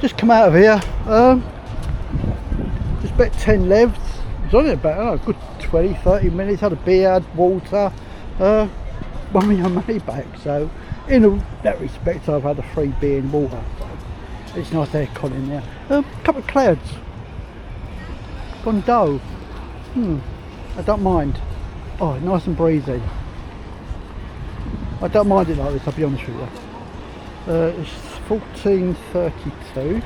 Just come out of here. Just about 10 levs. I was on it about a good 20-30 minutes. Had a beer, had water. Won me your money back. So in that respect, I've had a free beer and water. So it's nice aircon in there. Couple of clouds. Condor. I don't mind. Oh, nice and breezy. I don't mind it like this, I'll be honest with you. It's 14:32.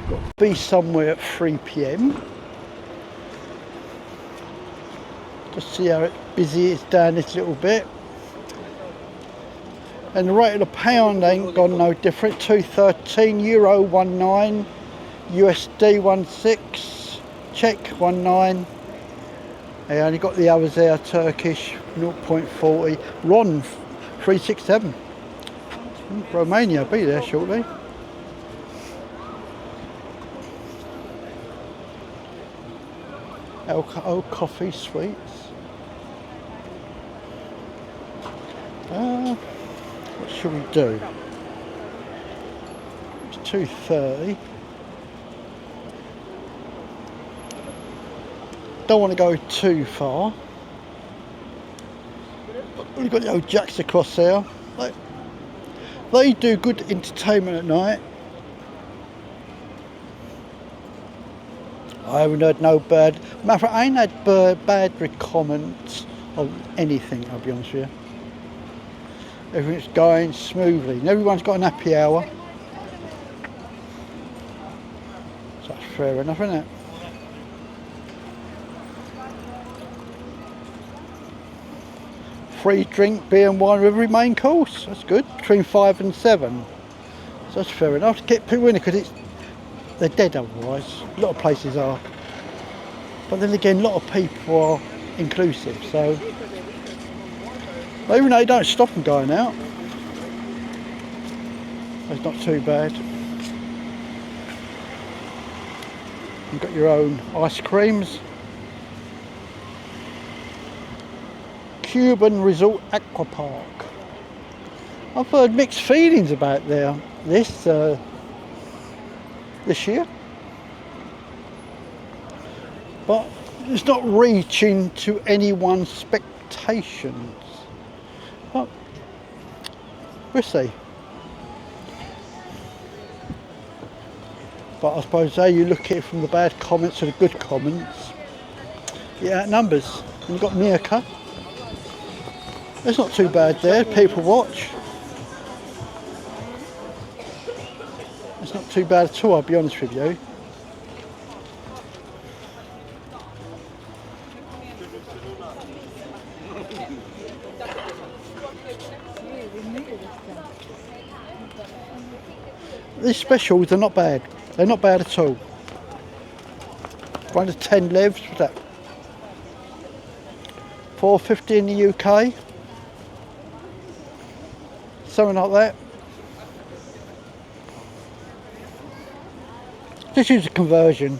Got to be somewhere at 3 PM. Just see how busy it's down this little bit. And the rate of the pound ain't gone no different. 2.13, Euro 1.9, USD 1.6, Czech 1.9. I only got the others there, Turkish 0.40, RON 367. Romania, be there shortly. Alcohol, coffee, sweets. What should we do? It's 2:30. Don't want to go too far. We've got the old Jacks across there. They do good entertainment at night. I haven't heard no bad. Matter of fact, I ain't had bad comments on anything, I'll be honest with you. Everything's going smoothly and everyone's got an happy hour. So that's fair enough, isn't it? Free drink, beer and wine with every main course. That's good. Between 5 and 7. So that's fair enough to get people in it because they're dead otherwise. A lot of places are. But then again, a lot of people are inclusive. So even though they don't stop them going out, it's not too bad. You've got your own ice creams. Cuban Resort Aqua Park. I've heard mixed feelings about this year, but it's not reaching to anyone's expectations. But we'll see. But I suppose how you look at it from the bad comments to the good comments, it outnumbers. And you've got Mirka. It's not too bad there, people watch. It's not too bad at all, I'll be honest with you. These specials are not bad. They're not bad at all. One of 10 levs, what's that? $4.50 in the UK. Something like that. Just use a conversion.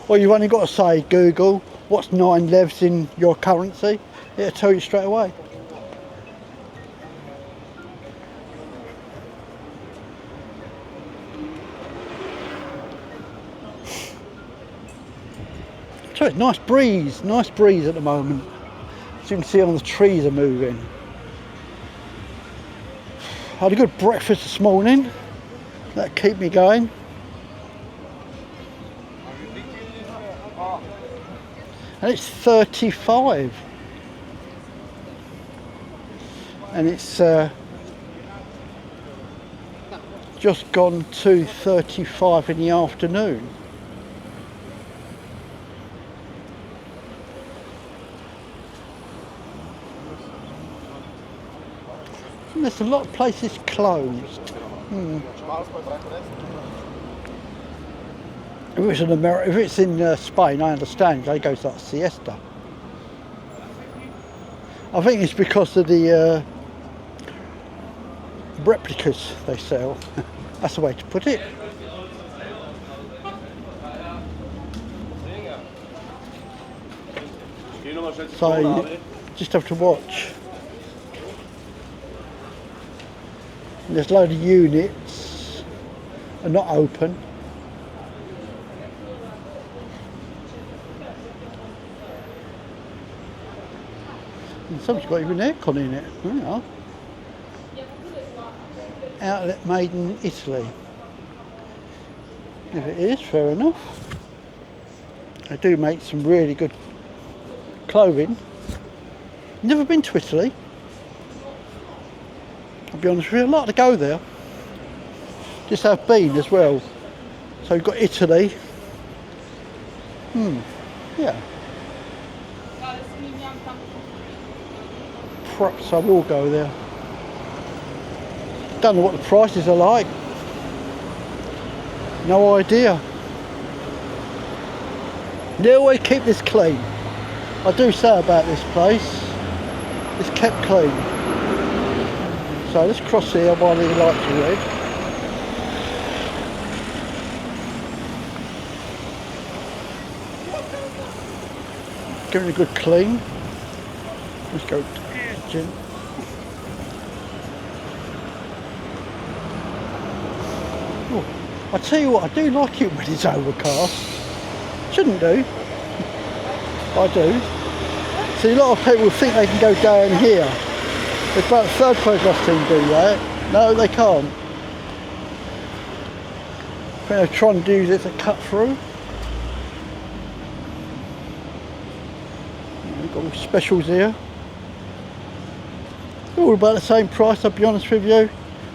Well, you've only got to say, Google, what's 9 levs in your currency? It'll tell you straight away. So it's nice breeze at the moment. As you can see, all the trees are moving. Had a good breakfast this morning. That kept me going. And it's 35. And it's just gone to 35 in the afternoon. And there's a lot of places closed. If it's in America, if it's in Spain, I understand they go to like siesta. I think it's because of the replicas they sell. That's the way to put it. So you just have to watch. And there's a load of units are not open. And some's got even aircon in it. There we are. Outlet made in Italy. If it is, fair enough. They do make some really good clothing. Never been to Italy. I'll be honest with you, I'd like to go there. Just have been as well. So we've got Italy. Yeah. Perhaps I will go there. Don't know what the prices are like. No idea. They always keep this clean. I do say about this place, it's kept clean. So let's cross here while the lights are red. Give it a good clean. Let's go to the kitchen. Oh, I tell you what, I do like it when it's overcast. Shouldn't do. I do. See, a lot of people think they can go down here. There's about a third place I've seen do that. No, they can't. I think they're trying to use it to cut through. We've got all specials here. They're all about the same price, I'll be honest with you.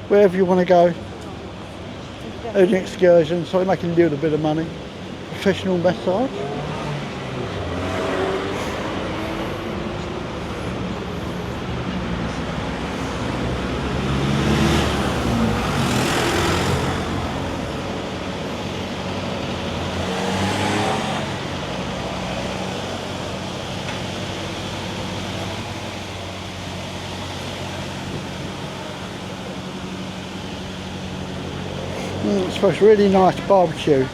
Wherever you want to go. An excursion, so they make a little bit of money. Professional massage. It's for a really nice barbecue.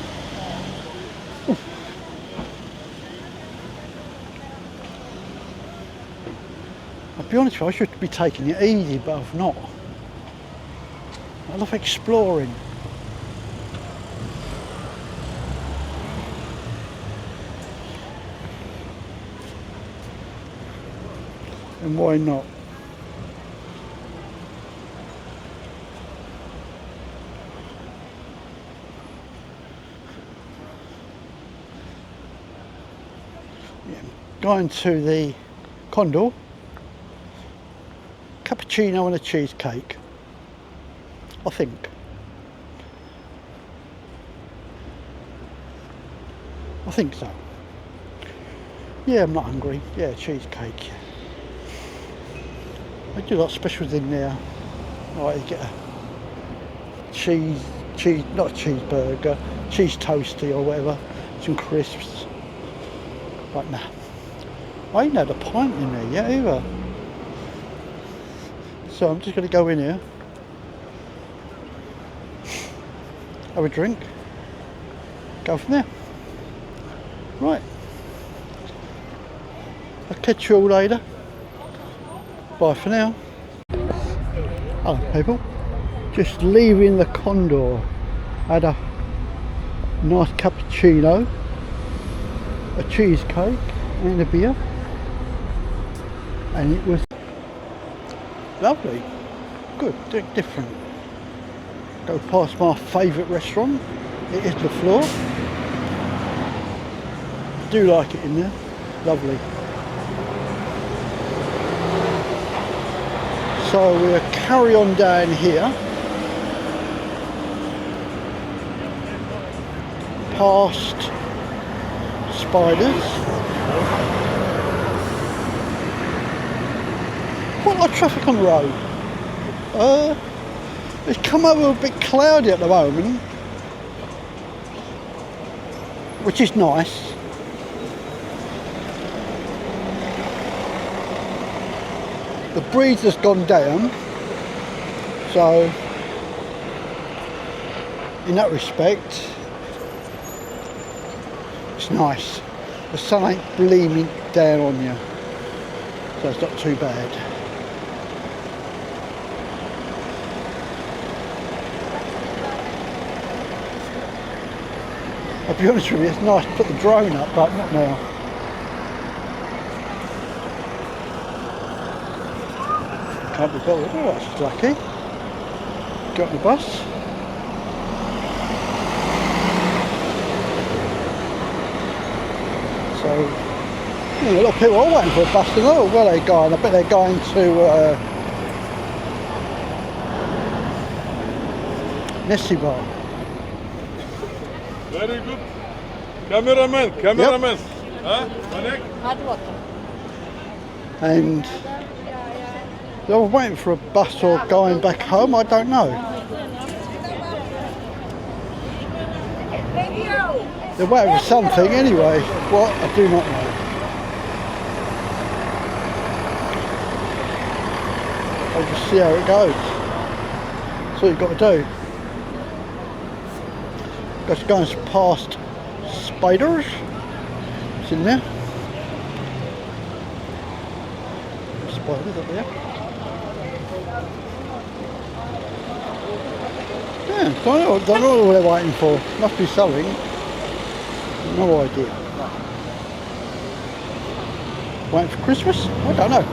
I'll be honest with you, I should be taking it easy, but I've not. I love exploring. And why not? Going to the Condor, cappuccino and a cheesecake, I think. I think so. Yeah, I'm not hungry. Yeah, cheesecake. I do like specials in there. Like you get a cheese, not a cheeseburger, cheese toasty or whatever, some crisps. But nah. I ain't had a pint in there yet either. So I'm just going to go in here, have a drink, go from there. Right. I'll catch you all later. Bye for now. Hello people. Just leaving the Condor. Had a nice cappuccino, a cheesecake and a beer. And it was lovely, good, different. Go past my favourite restaurant, it is the floor. Do like it in there, lovely. So we'll carry on down here, past spiders. Quite a lot of traffic on the road. It's come over a bit cloudy at the moment, which is nice. The breeze has gone down, so in that respect it's nice. The sun ain't gleaming down on you, so it's not too bad. I'll be honest with you, it's nice to put the drone up, but not now. Can't be bothered. Oh, that's lucky. Got on the bus. So, a lot of people are waiting for a bus, and oh, where are they going? I bet they're going to SUNNYBEACH. Very good. Cameraman. Yep. Huh? Connect. And they're waiting for a bus or going back home, I don't know. They're waiting for something anyway. What? I do not know. I'll just see how it goes. That's all you've got to do. Just going past spiders. It's in there. Spiders up there. Yeah, don't know what they're waiting for. Must be something. No idea. Waiting for Christmas? I don't know.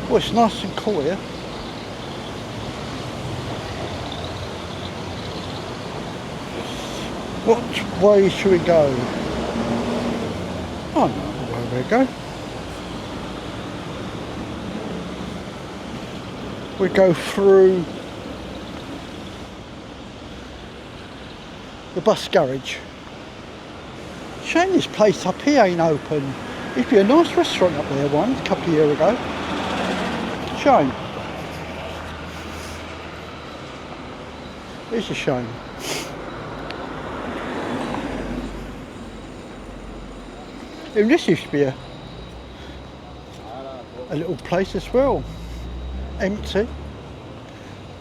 Oh, it's nice and cool here. What way should we go? Oh, no, where we go. We go through the bus garage. Shame this place up here ain't open. Used to be a nice restaurant up there once, a couple of years ago. Shame. It's a shame. And this used to be a little place as well. Empty.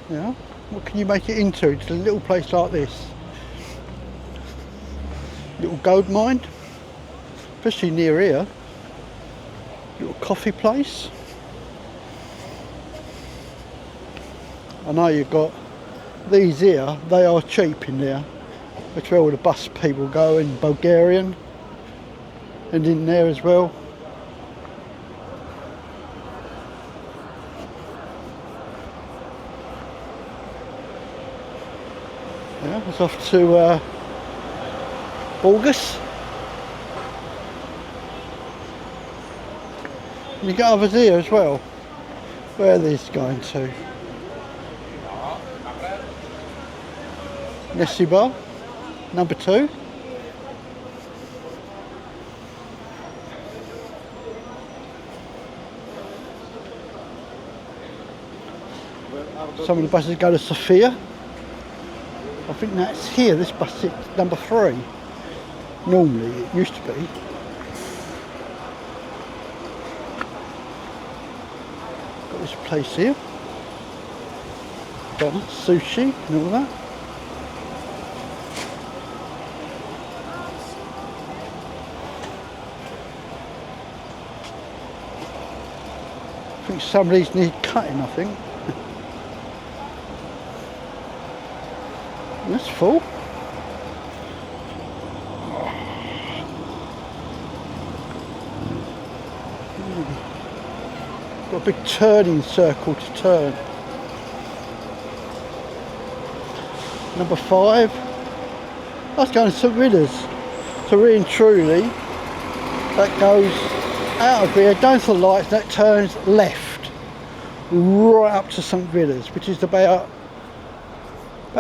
You know, what can you make it into? It's a little place like this. Little gold mine, especially near here. Little coffee place. I know you've got these here, they are cheap in there. That's where all the bus people go, in Bulgarian. And in there as well. Yeah, it's off to Bulgaria. And you got others here as well. Where are these going to? SUNNYBEACH, number 2. Some of the buses go to Sofia. I think that's here, this bus is number 3. Normally, it used to be. Got this place here. Got sushi and all that. I think some of these need cutting, I think. That's full. Got a big turning circle to turn. Number 5. That's going to St Ridders. So really and truly, that goes out of here, down to the lights, that turns left, right up to St Ridders, which is about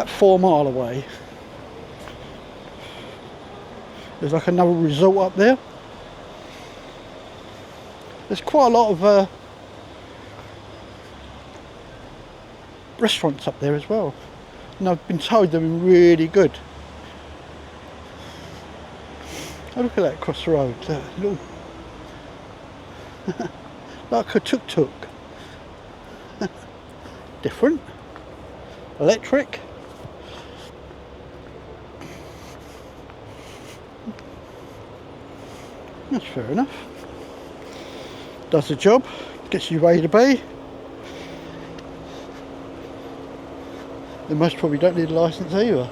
4 miles away. There's like another resort up there. There's quite a lot of restaurants up there as well, and I've been told they're really good. Oh, look at that across the road, little like a tuk-tuk. Different, electric. That's fair enough. Does the job, gets you where you to be. They most probably don't need a licence either.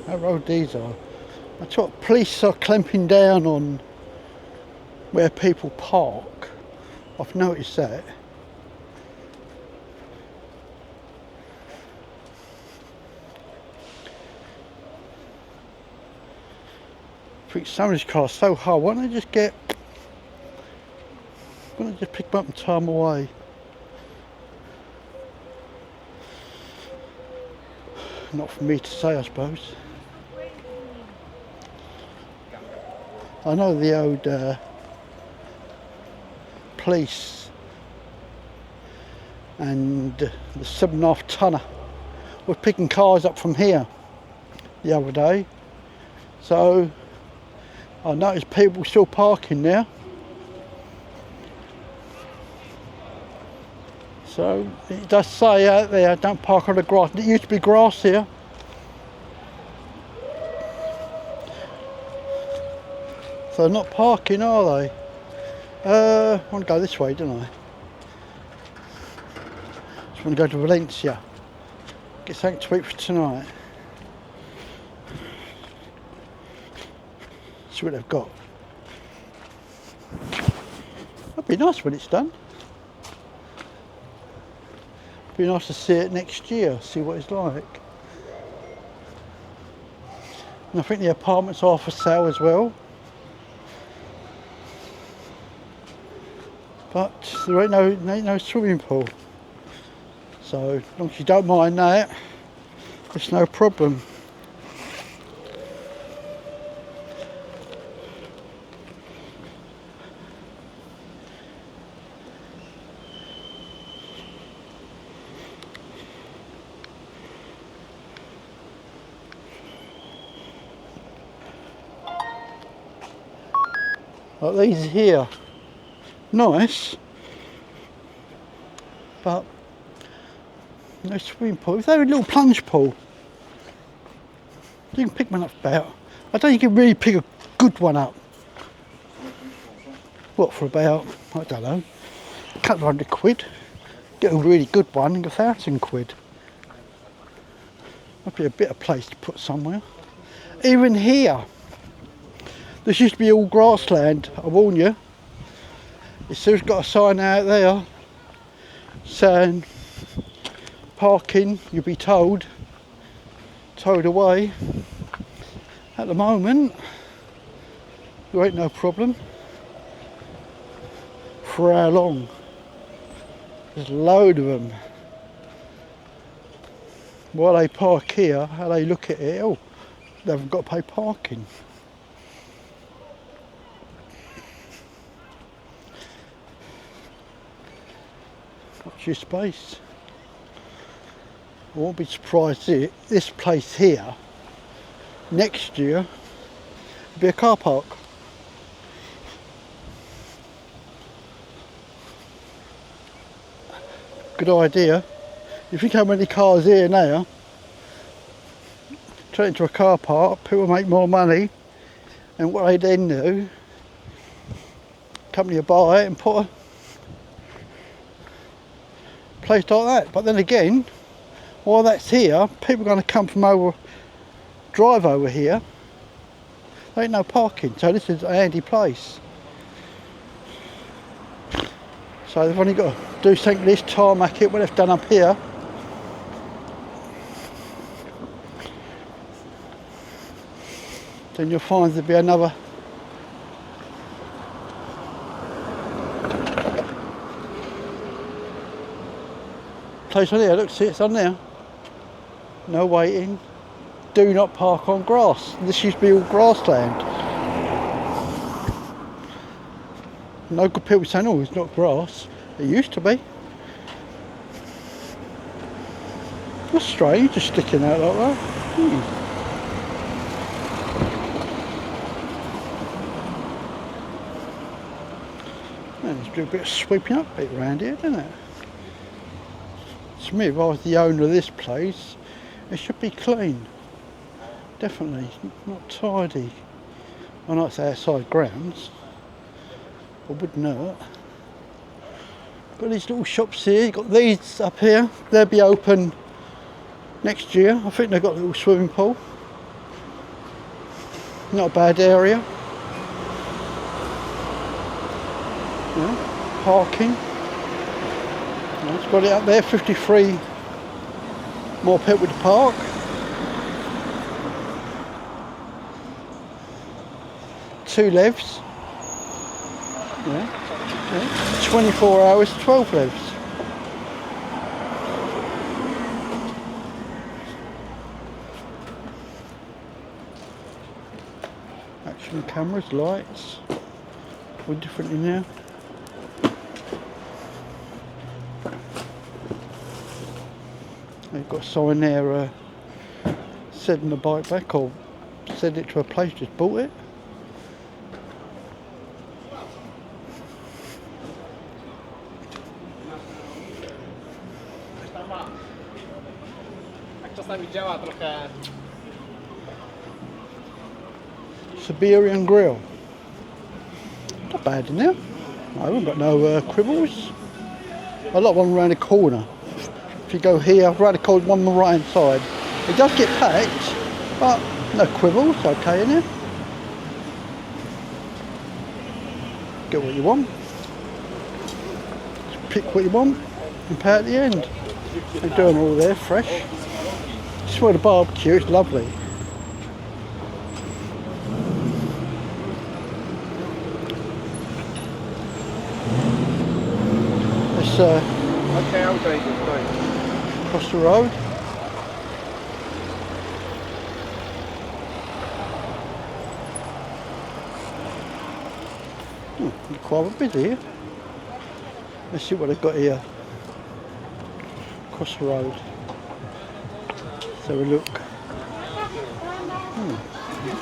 How road these are. That's what police are clamping down on where people park. I've noticed that. I think some of these cars are so hard, why don't they just pick them up and tow them away? Not for me to say, I suppose. I know the old police and the 7.5 tonner were picking cars up from here the other day, so I noticed people still parking there. So it does say out there, don't park on the grass. It used to be grass here. So they're not parking, are they? I want to go this way, don't I? Just want to go to Valencia. Get something to eat for tonight. See what they've got. That'd be nice when it's done. Be nice to see it next year, see what it's like. And I think the apartments are for sale as well. But there ain't no swimming pool. So as long as you don't mind that, it's no problem. Like these here, nice, but no swimming pool. If they were a little plunge pool, you can pick one up about. I don't think you can really pick a good one up. What, for about, I don't know, a couple of £100. Get a really good one and £1,000. Might be a better place to put somewhere. Even here. This used to be all grassland, I warn you. It's still got a sign out there saying parking, you'll be towed away. At the moment, there ain't no problem. For how long? There's a load of them. While they park here, how they look at it, oh, they haven't got to pay parking. Watch your space. I won't be surprised if this place here next year will be a car park. Good idea. You think how many cars here now? Turn it into a car park, people make more money, and what they then do, company will buy it and put a place like that. But then again, while that's here, people are going to come from drive over here. There ain't no parking, so this is a handy place. So they've only got to do something this tarmac it, what they've done up here. Then you'll find there'll be another place on there. Look, see, it's on there. No waiting. Do not park on grass. This used to be all grassland. No good people saying, oh, it's not grass. It used to be. That's strange, just sticking out like that. Let's do a bit of sweeping up around here, doesn't it? To me, if I was the owner of this place, It should be clean. Definitely. Not tidy. I know it's outside grounds. I wouldn't hurt. Got these little shops here. You've got these up here. They'll be open next year. I think they've got a little swimming pool. Not a bad area. Yeah, parking. Yeah, it's got it up there, 53 more people to park. Two levs. Yeah. 24 hours, 12 levs. Action cameras, lights, all different in there. They've got a sign there sending the bike back or send it to a place, just bought it. Siberian grill. Not bad in there. I haven't got no quibbles. I like one around the corner. If you go here, around the corner, one on the right hand side. It does get packed, but no quibbles, okay in there. Get what you want. Just pick what you want and pay at the end. They do them all there, fresh. Just for the barbecue, it's lovely. It's Okay, I'll take it, fine. across the road. Quite a bit here. Let's see what they've got here. Across the road. Let's have a look.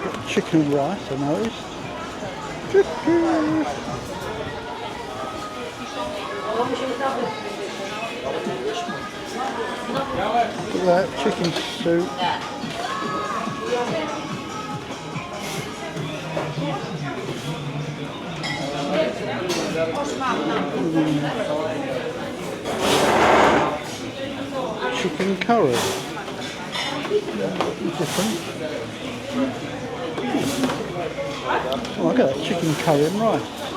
Got chicken and rice, I noticed. Chicken. Look at that, chicken soup. Chicken curry. Different. Oh, look at that, chicken curry and rice.